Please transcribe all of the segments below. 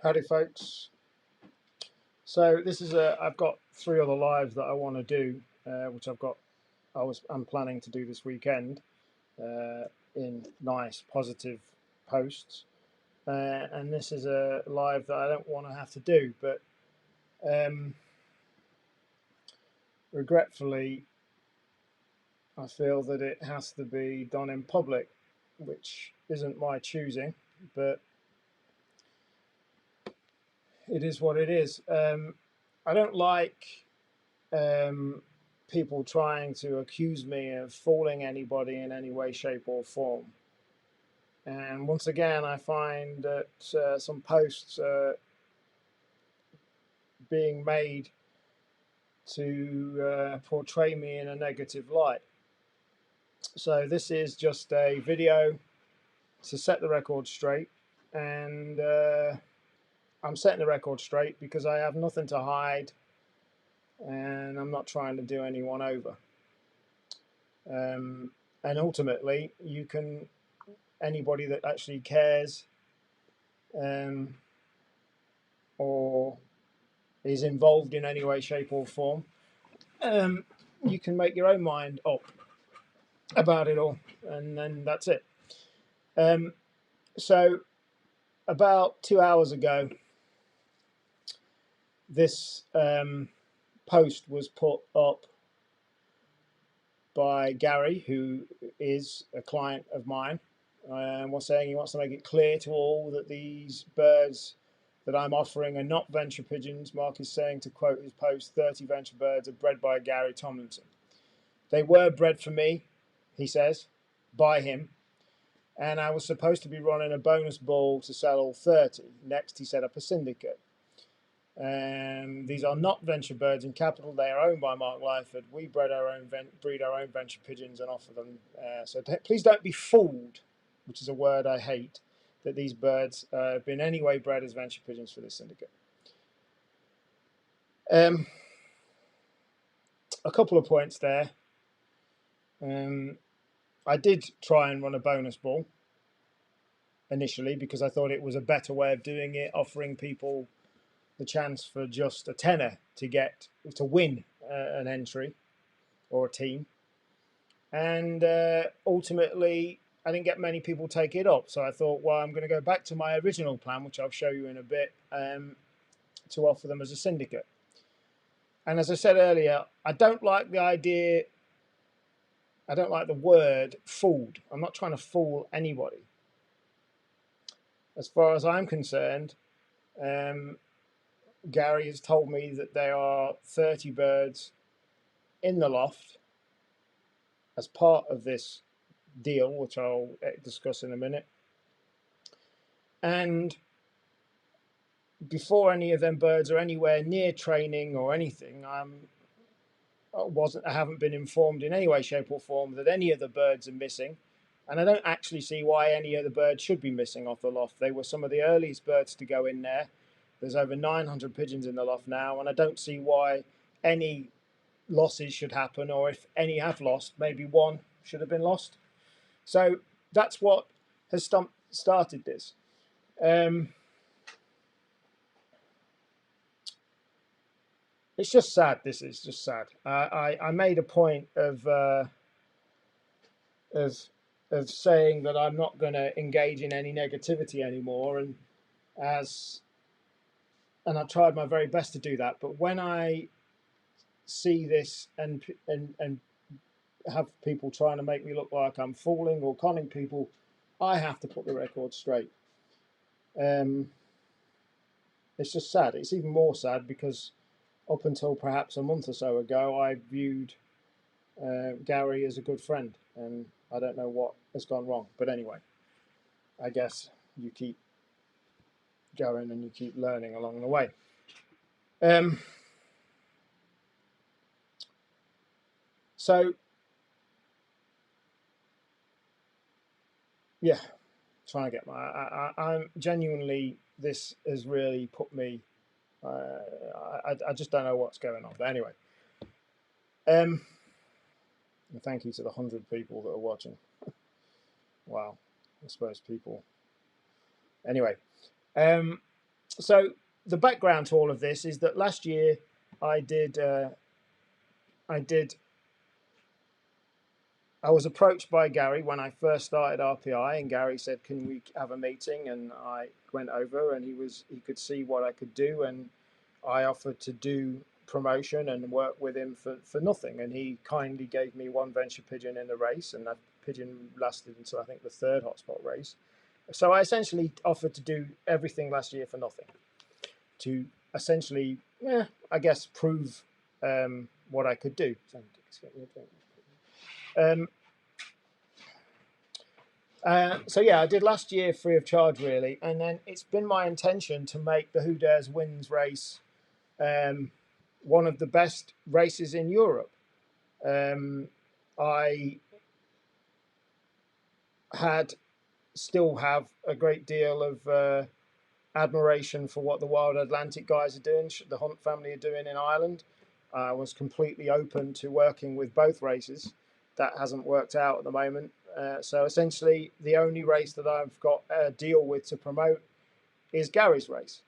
Howdy folks. So this is I've got 3 other lives that I want to do, which I'm planning to do this weekend in nice positive posts, and this is a live that I don't want to have to do, but regretfully I feel that it has to be done in public, which isn't my choosing, but it is what it is. I don't like people trying to accuse me of fooling anybody in any way, shape, or form. And once again, I find that some posts are being made to portray me in a negative light. So this is just a video to set the record straight, and I'm setting the record straight because I have nothing to hide, and I'm not trying to do anyone over. And ultimately, anybody that actually cares or is involved in any way, shape, or form, you can make your own mind up about it all, and then that's it. So, about 2 hours ago, this post was put up by Gary, who is a client of mine, was saying he wants to make it clear to all that these birds that I'm offering are not venture pigeons. Mark is saying, to quote his post, 30 venture birds are bred by Gary Tomlinson. They were bred for me, he says, by him, and I was supposed to be running a bonus bull to sell all 30. Next, he set up a syndicate. These are not venture birds in capital. They are owned by Mark Lyford. We breed our own venture pigeons and offer them. So please don't be fooled, which is a word I hate, that these birds have been anyway bred as venture pigeons for this syndicate. A couple of points there. I did try and run a bonus bull initially because I thought it was a better way of doing it, offering people the chance for just a tenner to win an entry or a team, and ultimately I didn't get many people take it up. So I thought, well, I'm going to go back to my original plan, which I'll show you in a bit, to offer them as a syndicate. And as I said earlier, I don't like the word fooled. I'm not trying to fool anybody. As far as I'm concerned, Gary has told me that there are 30 birds in the loft as part of this deal, which I'll discuss in a minute. And before any of them birds are anywhere near training or anything, I haven't been informed in any way, shape, or form that any of the birds are missing. And I don't actually see why any of the birds should be missing off the loft. They were some of the earliest birds to go in there. There's over 900 pigeons in the loft now, and I don't see why any losses should happen, or if any have lost, maybe one should have been lost. So that's what has started this. It's just sad. This is just sad. I made a point of saying that I'm not going to engage in any negativity anymore, and I tried my very best to do that. But when I see this and have people trying to make me look like I'm fooling or conning people, I have to put the record straight. It's just sad. It's even more sad because up until perhaps a month or so ago, I viewed Gary as a good friend, and I don't know what has gone wrong. But anyway, I guess you keep going and you keep learning along the way. So yeah, trying to get I'm genuinely, this has really put me, I just don't know what's going on. But anyway, and thank you to the 100 people that are watching. Wow, I suppose people. Anyway, So the background to all of this is that last year I did I did I was approached by Gary when I first started RPI, and Gary said, "Can we have a meeting?" And I went over, and he could see what I could do, and I offered to do promotion and work with him for nothing. And he kindly gave me one venture pigeon in the race, and that pigeon lasted until I think the third hotspot race. So I essentially offered to do everything last year for nothing, to essentially, I guess, prove what I could do. Um, so yeah, I did last year free of charge, really, and then it's been my intention to make the Who Dares Wins race one of the best races in Europe. I still have a great deal of admiration for what the Wild Atlantic guys are doing, the Hunt family are doing in Ireland. I was completely open to working with both races. That hasn't worked out at the moment. So essentially, the only race that I've got a deal with to promote is Gary's race.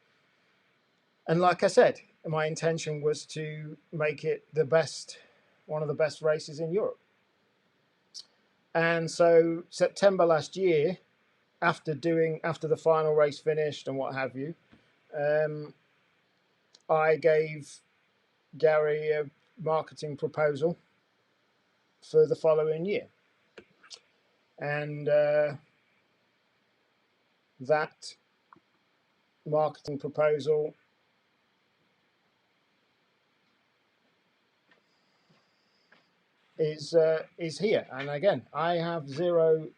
And like I said, my intention was to make it one of the best races in Europe. And so September last year, after the final race finished and what have you, I gave Gary a marketing proposal for the following year. And that marketing proposal is here. And again, I have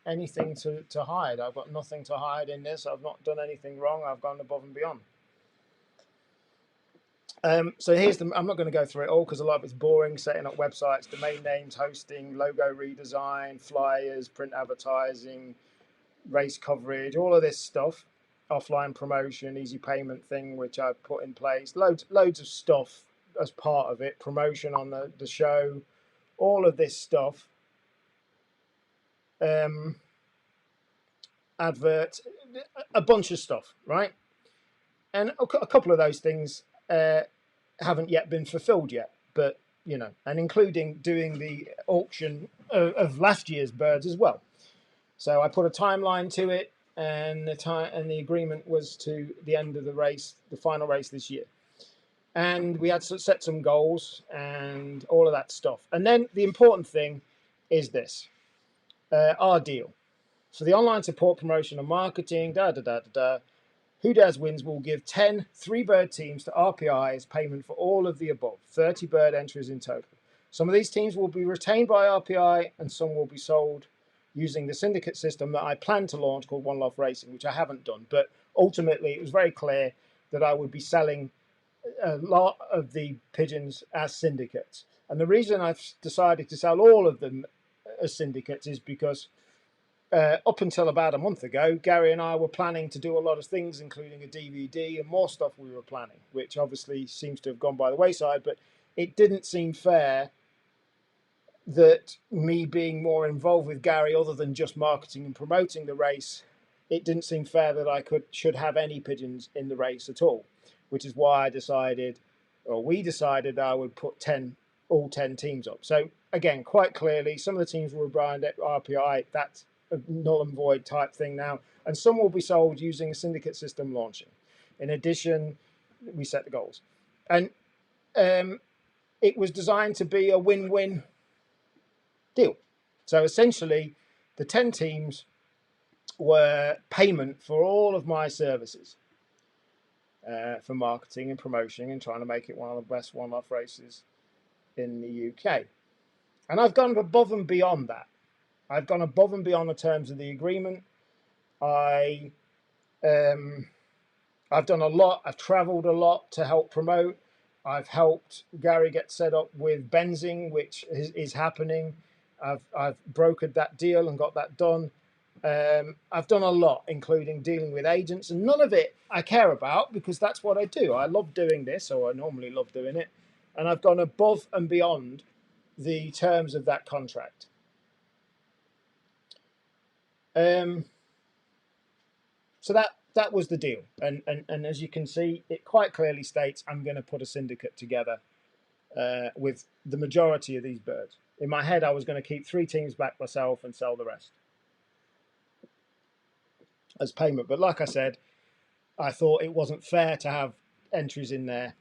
anything to hide. I've got nothing to hide in this. I've not done anything wrong. I've gone above and beyond. So I'm not going to go through it all because a lot of it's boring: setting up websites, domain names, hosting, logo redesign, flyers, print advertising, race coverage, all of this stuff, offline promotion, easy payment thing, which I put in place, loads of stuff as part of it, promotion on the show, all of this stuff, advert, a bunch of stuff, right? And a couple of those things haven't yet been fulfilled yet, but and including doing the auction of last year's birds as well. So I put a timeline to it, and the agreement was to the end of the race, the final race this year. And we had to set some goals and all of that stuff. And then the important thing is this, our deal. So the online support, promotion and marketing, Who Dares Wins will give 10 3-bird teams to RPI as payment for all of the above, 30 bird entries in total. Some of these teams will be retained by RPI and some will be sold using the syndicate system that I plan to launch called One Love Racing, which I haven't done. But ultimately, it was very clear that I would be selling a lot of the pigeons as syndicates. And the reason I've decided to sell all of them as syndicates is because up until about a month ago, Gary and I were planning to do a lot of things, including a DVD and more stuff we were planning, which obviously seems to have gone by the wayside. But it didn't seem fair that me being more involved with Gary, other than just marketing and promoting the race, it didn't seem fair that I should have any pigeons in the race at all, which is why we decided I would put all 10 teams up. So again, quite clearly, some of the teams were branded at RPI. That's a null and void type thing now, and some will be sold using a syndicate system launching. In addition, we set the goals, and it was designed to be a win-win deal. So essentially, the 10 teams were payment for all of my services for marketing and promotion and trying to make it one of the best one-off races in the UK. And I've gone above and beyond that. I've gone above and beyond the terms of the agreement. I've done a lot. I've travelled a lot to help promote. I've helped Gary get set up with Benzing, which is happening. I've brokered that deal and got that done. I've done a lot, including dealing with agents, and none of it I care about because that's what I do. I love doing this, or I normally love doing it, and I've gone above and beyond the terms of that contract. So that was the deal. And as you can see, it quite clearly states I'm going to put a syndicate together with the majority of these birds. In my head, I was going to keep 3 teams back myself and sell the rest as payment. But like I said, I thought it wasn't fair to have entries in there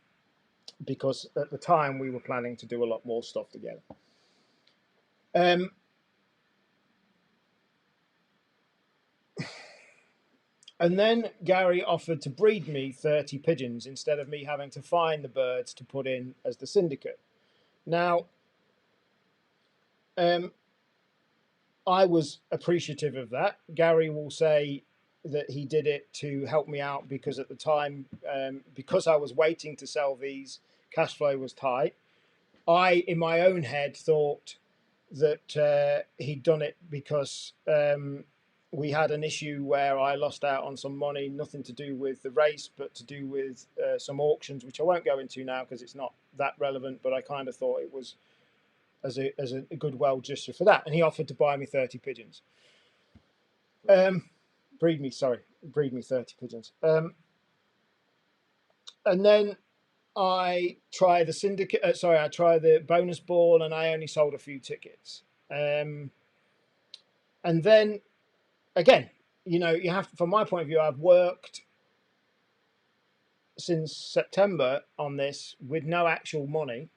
because at the time we were planning to do a lot more stuff together. And then Gary offered to breed me 30 pigeons instead of me having to find the birds to put in as the syndicate. Now, I was appreciative of that. Gary will say that he did it to help me out because at the time, because I was waiting to sell these, cash flow was tight. I, in my own head, thought that he'd done it because we had an issue where I lost out on some money, nothing to do with the race, but to do with some auctions, which I won't go into now because it's not that relevant, but I kind of thought it was as a goodwill gesture for that. And he offered to buy me 30 pigeons. Breed me 30 pigeons. And then I tried the syndicate. I tried the bonus ball, and I only sold a few tickets. And then again, you know, you have, from my point of view, I've worked since September on this with no actual money,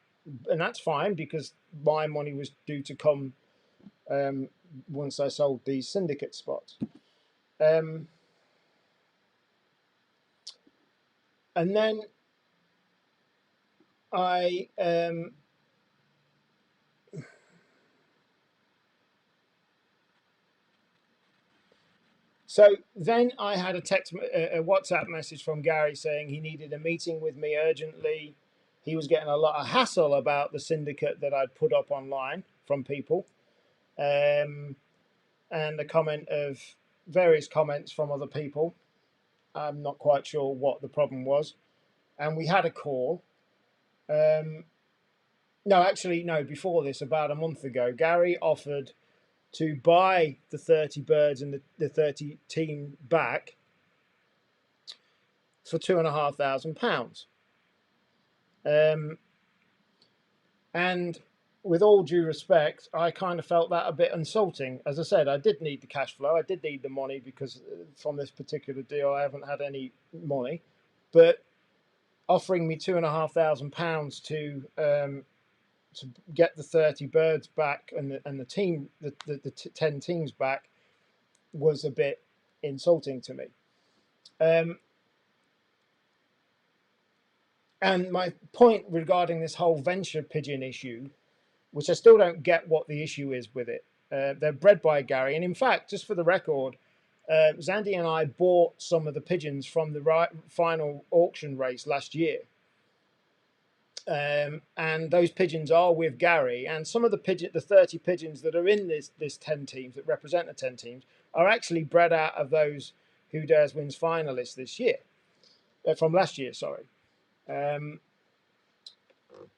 and that's fine because my money was due to come once I sold these syndicate spots. And then I so then I had a WhatsApp message from Gary saying he needed a meeting with me urgently. He was getting a lot of hassle about the syndicate that I'd put up online from people, and a comment of various comments from other people. I'm not quite sure what the problem was. And we had a call. No, actually, no, before this, about a month ago, Gary offered to buy the 30 birds and the 30 team back for £2,500. And with all due respect, I kind of felt that a bit insulting. As I said, I did need the cash flow. I did need the money because from this particular deal, I haven't had any money. But offering me £2,500 to get the 30 birds back and the team, the 10 teams back, was a bit insulting to me. And my point regarding this whole venture pigeon issue, which I still don't get what the issue is with it. They're bred by Gary. And in fact, just for the record, Zandy and I bought some of the pigeons from the final auction race last year. And those pigeons are with Gary. And some of the 30 pigeons that are in this 10 teams, that represent the 10 teams, are actually bred out of those Who Dares Wins finalists this year. From last year, sorry.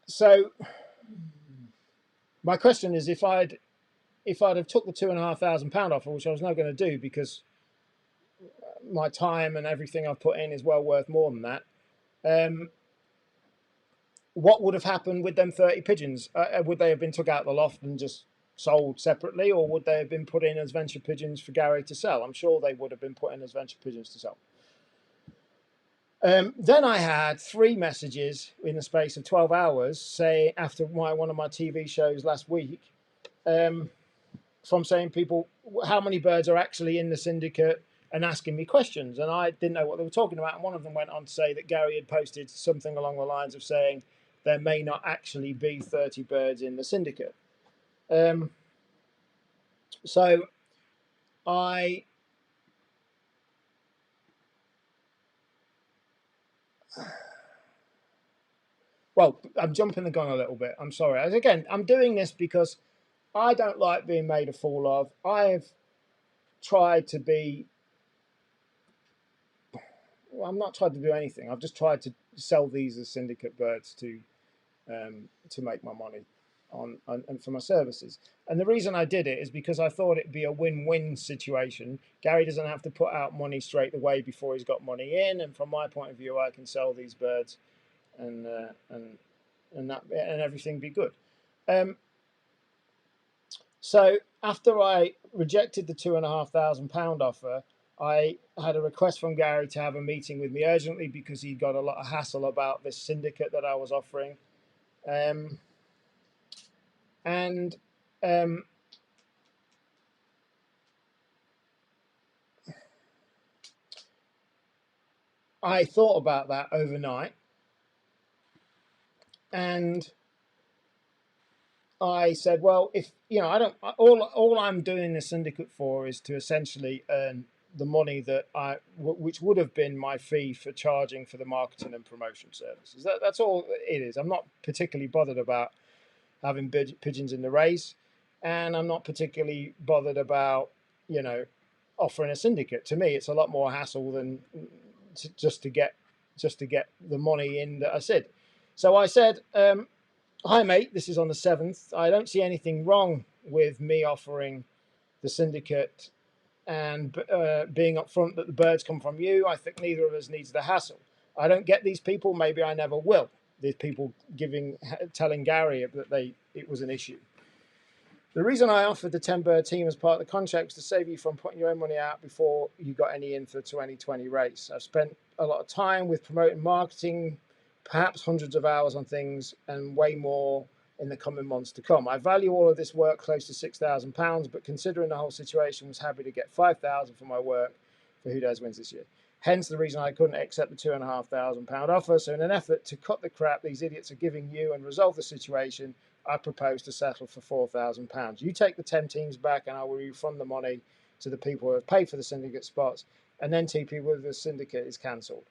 So my question is, if I'd have took the £2,500 offer, which I was not going to do because my time and everything I've put in is well worth more than that, what would have happened with them 30 pigeons? Would they have been took out of the loft and just sold separately, or would they have been put in as venture pigeons for Gary to sell? I'm sure they would have been put in as venture pigeons to sell. Then I had 3 messages in the space of 12 hours, say after one of my TV shows last week, from saying people, how many birds are actually in the syndicate, and asking me questions. And I didn't know what they were talking about. And one of them went on to say that Gary had posted something along the lines of saying there may not actually be 30 birds in the syndicate. So I... Well, I'm jumping the gun a little bit. I'm sorry. Again, I'm doing this because I don't like being made a fool of. I've tried to be... Well, I'm not trying to do anything. I've just tried to sell these as syndicate birds to make my money. and for my services. And the reason I did it is because I thought it'd be a win-win situation. Gary doesn't have to put out money straight away before he's got money in, and from my point of view, I can sell these birds, and everything be good. So after I rejected the £2,500 offer, I had a request from Gary to have a meeting with me urgently because he got a lot of hassle about this syndicate that I was offering. I thought about that overnight, and I said, well, if I don't, all I'm doing the syndicate for is to essentially earn the money that which would have been my fee for charging for the marketing and promotion services. That's all it is. I'm not particularly bothered about having pigeons in the race, and I'm not particularly bothered about offering a syndicate. To me, it's a lot more hassle than just to get the money in that I said. So I said, hi mate, this is on the 7th. I don't see anything wrong with me offering the syndicate and being upfront that the birds come from you. I think neither of us needs the hassle. I don't get these people. Maybe I never will. These people telling Gary that it was an issue. The reason I offered the 10-bird team as part of the contract was to save you from putting your own money out before you got any in for the 2020 race. I've spent a lot of time with promoting marketing, perhaps hundreds of hours on things, and way more in the coming months to come. I value all of this work close to £6,000, but considering the whole situation, was happy to get £5,000 for my work for Who Dares Wins this year. Hence the reason I couldn't accept the £2,500 offer. So in an effort to cut the crap these idiots are giving you and resolve the situation, I propose to settle for £4,000. You take the 10 teams back and I will refund the money to the people who have paid for the syndicate spots, and then TP with the syndicate is cancelled.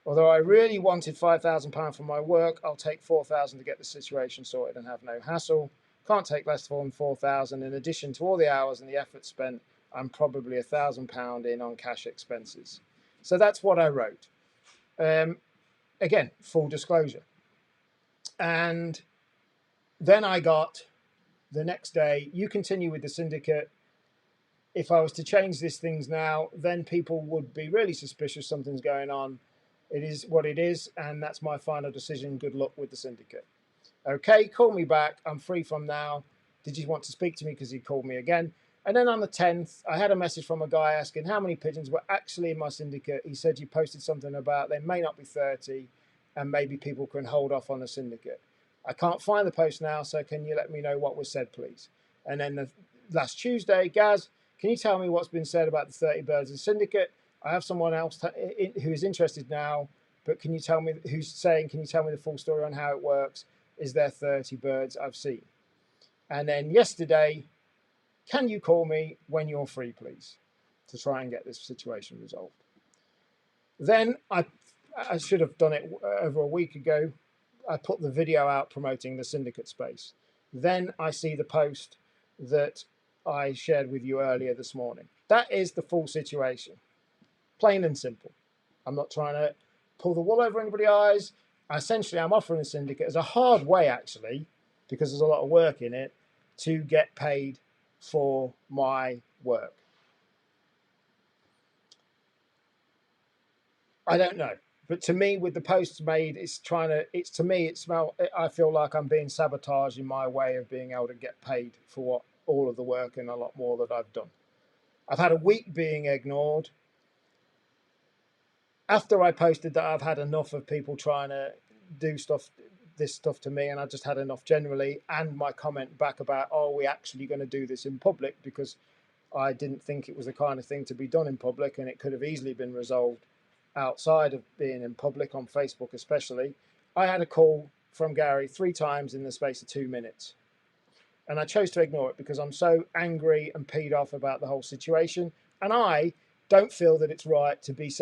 Although I really wanted £5,000 for my work, I'll take £4,000 to get the situation sorted and have no hassle. Can't take less than £4,000. In addition to all the hours and the effort spent, I'm probably £1,000 in on cash expenses. So that's what I wrote. Again, full disclosure. And then I got the next day, you continue with the syndicate. If I was to change these things now, then people would be really suspicious something's going on. It is what it is, and that's my final decision. Good luck with the syndicate. Okay, call me back. I'm free from now. Did you want to speak to me? Because he called me again. And then on the 10th, I had a message from a guy asking how many pigeons were actually in my syndicate. He said you posted something about there may not be 30 and maybe people can hold off on the syndicate. I can't find the post now, so can you let me know what was said, please? And then last Tuesday, Gaz, can you tell me what's been said about the 30 birds in syndicate? I have someone else who is interested now, but can you tell me can you tell me the full story on how it works? Is there 30 birds I've seen? And then yesterday, can you call me when you're free, please, to try and get this situation resolved? Then I should have done it over a week ago. I put the video out promoting the syndicate space. Then I see the post that I shared with you earlier this morning. That is the full situation. Plain and simple. I'm not trying to pull the wool over anybody's eyes. Essentially, I'm offering the syndicate as a hard way, actually, because there's a lot of work in it, to get paid for my work. I don't know, but to me, with the posts made, I feel like I'm being sabotaged in my way of being able to get paid for all of the work and a lot more that I've done. I've had a week being ignored. After I posted that, I've had enough of people trying to do this stuff to me, and I just had enough generally, and my comment back about, oh, we're actually going to do this in public, because I didn't think it was the kind of thing to be done in public, and it could have easily been resolved outside of being in public, on Facebook especially. I had a call from Gary 3 times in the space of 2 minutes, and I chose to ignore it because I'm so angry and peed off about the whole situation, and I don't feel that it's right to be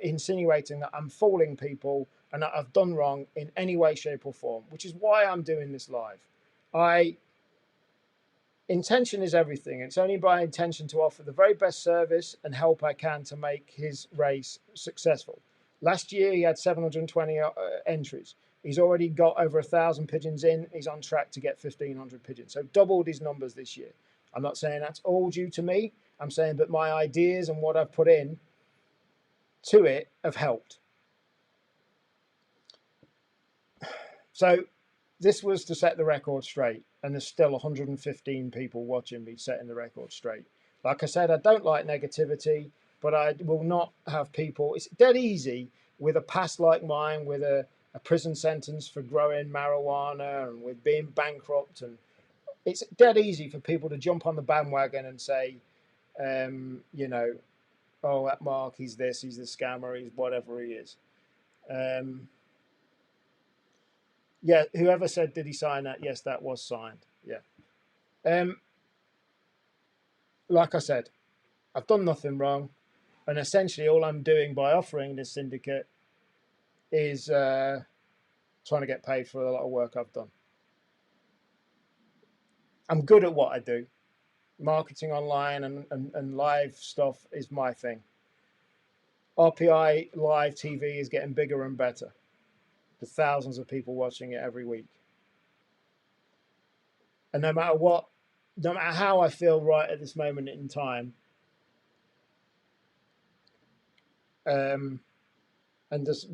insinuating that I'm fooling people and that I've done wrong in any way, shape or form, which is why I'm doing this live. Intention is everything. It's only by intention to offer the very best service and help I can to make his race successful. Last year, he had 720 entries. He's already got over 1,000 pigeons in. He's on track to get 1,500 pigeons. So doubled his numbers this year. I'm not saying that's all due to me. I'm saying that my ideas and what I've put in to it have helped. So this was to set the record straight, and there's still 115 people watching me setting the record straight. Like I said, I don't like negativity, but I will not have people. It's dead easy with a past like mine, with a prison sentence for growing marijuana and with being bankrupt, and it's dead easy for people to jump on the bandwagon and say, you know, oh, that Mark, he's this, he's the scammer, he's whatever he is. Yeah, whoever said, did he sign that? Yes, that was signed. Yeah. Like I said, I've done nothing wrong. And essentially all I'm doing by offering this syndicate is trying to get paid for a lot of work I've done. I'm good at what I do. Marketing online and live stuff is my thing. RPI live TV is getting bigger and better. There's thousands of people watching it every week. And no matter what, no matter how I feel right at this moment in time, and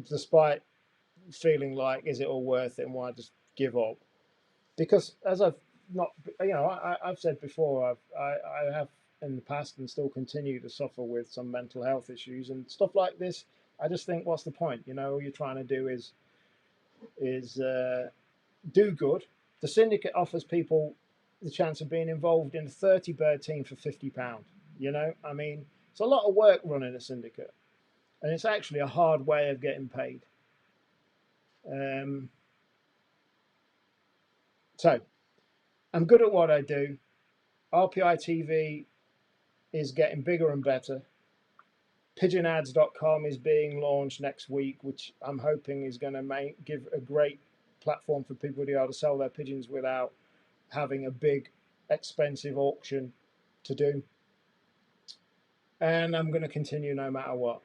despite feeling like, is it all worth it and why just give up? Because as I've not, I've said before, I have in the past and still continue to suffer with some mental health issues and stuff like this. I just think, what's the point? All you're trying to do is do good. The syndicate offers people the chance of being involved in a 30 bird team for £50. I mean, it's a lot of work running a syndicate, and it's actually a hard way of getting paid. So I'm good at what I do. RPI TV is getting bigger and better. Pigionads.com is being launched next week, which I'm hoping is going to give a great platform for people to be able to sell their pigeons without having a big, expensive auction to do. And I'm going to continue no matter what.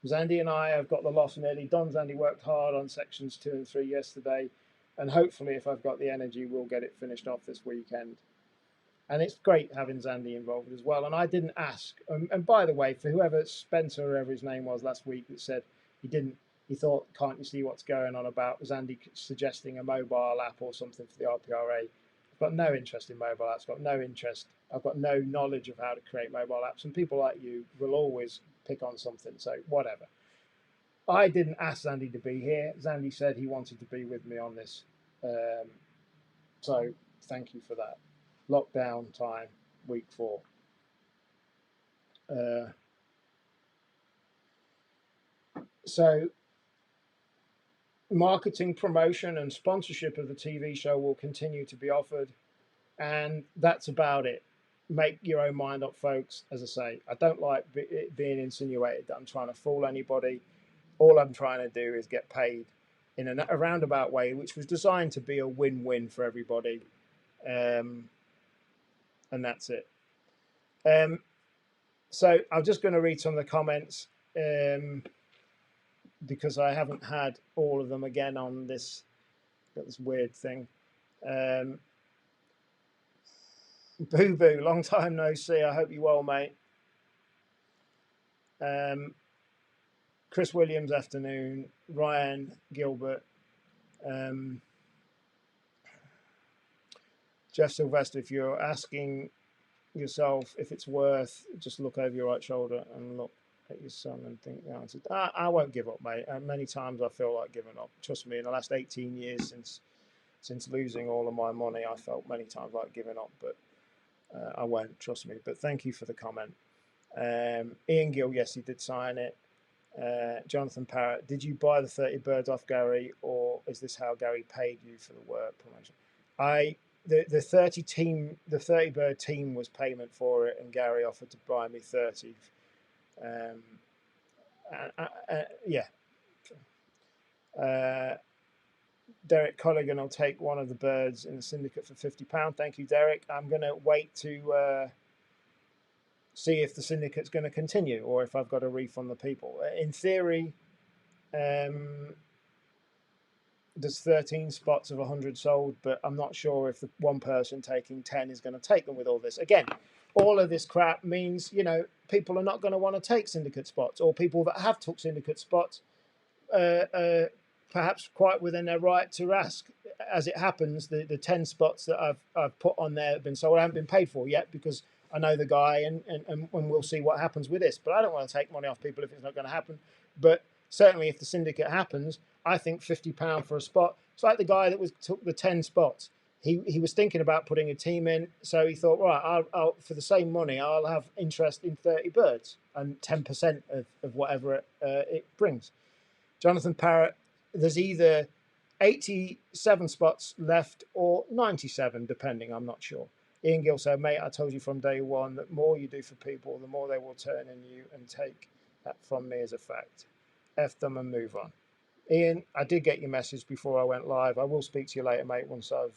Zandy and I have got the loss nearly done. Zandy worked hard on sections 2 and 3 yesterday, and hopefully, if I've got the energy, we'll get it finished off this weekend. And it's great having Zandy involved as well. And I didn't ask. And by the way, for whoever, Spencer, whoever his name was last week, that said he thought, can't you see what's going on about Zandy suggesting a mobile app or something for the RPRA? I've got no interest in mobile apps. I've got no knowledge of how to create mobile apps. And people like you will always pick on something. So whatever. I didn't ask Zandy to be here. Zandy said he wanted to be with me on this. So thank you for that. Lockdown time, week 4. So marketing, promotion and sponsorship of the TV show will continue to be offered, and that's about it. Make your own mind up, folks. As I say, I don't like it being insinuated that I'm trying to fool anybody. All I'm trying to do is get paid in a roundabout way, which was designed to be a win-win for everybody. And that's it. So I'm just going to read some of the comments because I haven't had all of them again on this weird thing. Boo Boo, long time no see. I hope you're well, mate. Chris Williams, afternoon. Ryan Gilbert. Jeff Sylvester, if you're asking yourself if it's worth, just look over your right shoulder and look at your son and think the answer. I won't give up, mate. Many times I feel like giving up. Trust me, in the last 18 years since losing all of my money, I felt many times like giving up, but I won't, trust me. But thank you for the comment. Ian Gill, yes, he did sign it. Jonathan Parrott, did you buy the 30 birds off Gary, or is this how Gary paid you for the work promotion? The 30 bird team was payment for it, and Gary offered to buy me 30. Yeah. Derek Colligan will take one of the birds in the syndicate for £50. Thank you, Derek. I'm going to wait to see if the syndicate's going to continue or if I've got to refund the people. In theory, there's 13 spots of 100 sold, but I'm not sure if the one person taking 10 is going to take them with all this. Again, all of this crap means, you know, people are not going to want to take syndicate spots, or people that have took syndicate spots perhaps quite within their right to ask. As it happens, the 10 spots that I've put on there have been sold. I haven't been paid for yet because I know the guy, and we'll see what happens with this. But I don't want to take money off people if it's not going to happen. But certainly if the syndicate happens, I think £50 for a spot. It's like the guy that took the 10 spots. He was thinking about putting a team in, so he thought, right, I'll for the same money, I'll have interest in 30 birds and 10% of whatever it brings. Jonathan Parrott, there's either 87 spots left or 97, depending, I'm not sure. Ian Gill said, mate, I told you from day one that more you do for people, the more they will turn in you and take that from me as a fact. F them and move on. Ian, I did get your message before I went live. I will speak to you later, mate, once I've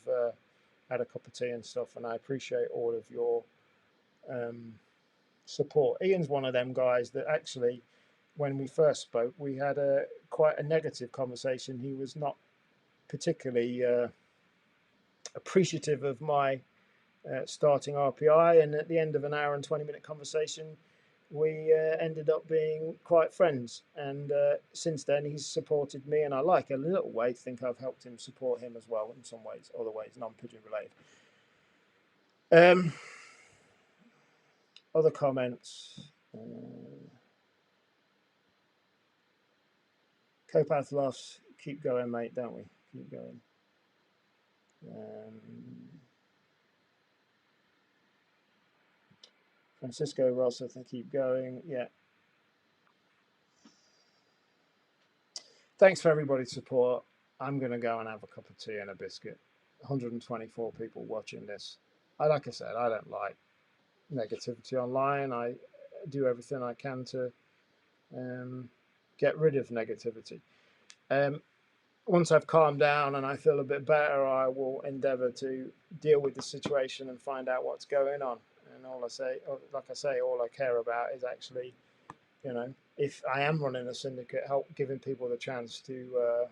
had a cup of tea and stuff, and I appreciate all of your support. Ian's one of them guys that actually, when we first spoke, we had quite a negative conversation. He was not particularly appreciative of my starting RPI, and at the end of an hour and 20-minute conversation, we ended up being quite friends. And since then, he's supported me, and I like a little way to think I've helped him support him as well in some ways, other ways, non-pigeon related. Other comments. Copath loss. Keep going, mate, don't we? Keep going. Francisco Ross, I think, keep going. Yeah. Thanks for everybody's support. I'm going to go and have a cup of tea and a biscuit. 124 people watching this. Like I said, I don't like negativity online. I do everything I can to get rid of negativity. Once I've calmed down and I feel a bit better, I will endeavour to deal with the situation and find out what's going on. And all I care about is actually, you know, if I am running a syndicate, help giving people the chance to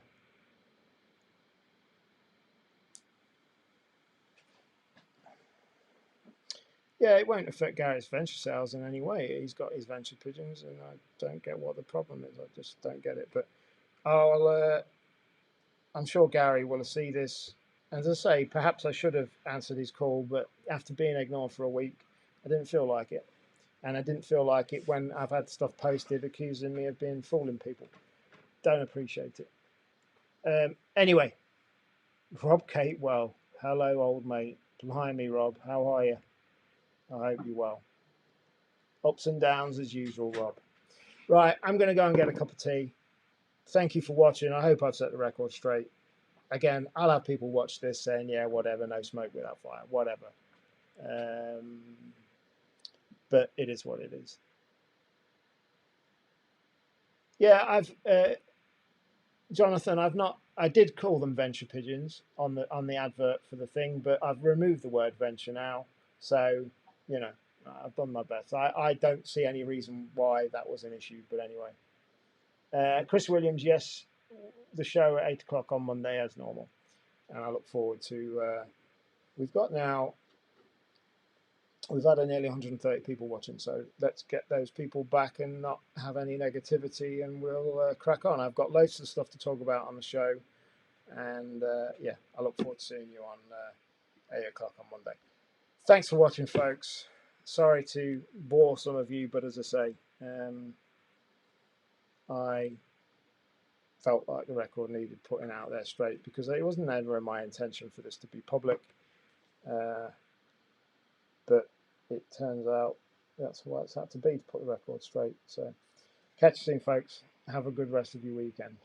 yeah, it won't affect Gary's venture sales in any way. He's got his venture pigeons, and I don't get what the problem is. I just don't get it. But I'm sure Gary will see this. As I say, perhaps I should have answered his call, but after being ignored for a week, I didn't feel like it. And I didn't feel like it when I've had stuff posted accusing me of being fooling people. Don't appreciate it. Anyway, Rob Catewell. Hello, old mate. Blimey, Rob. How are you? I hope you're well. Ups and downs as usual, Rob. Right, I'm going to go and get a cup of tea. Thank you for watching. I hope I've set the record straight. Again, I'll have people watch this saying, yeah, whatever, no smoke without fire, whatever. But it is what it is. Yeah, Jonathan, I did call them venture pigeons on the advert for the thing, but I've removed the word venture now. So, you know, I've done my best. I don't see any reason why that was an issue, but anyway. Chris Williams, yes, the show at 8 o'clock on Monday as normal. And I look forward to, we've had nearly 130 people watching, so let's get those people back and not have any negativity, and we'll crack on. I've got loads of stuff to talk about on the show, and yeah, I look forward to seeing you on 8 o'clock on Monday. Thanks for watching, folks. Sorry to bore some of you, but as I say, I felt like the record needed putting out there straight, because it wasn't ever my intention for this to be public. But it turns out that's what it's had to be, to put the record straight. So catch you soon, folks. Have a good rest of your weekend.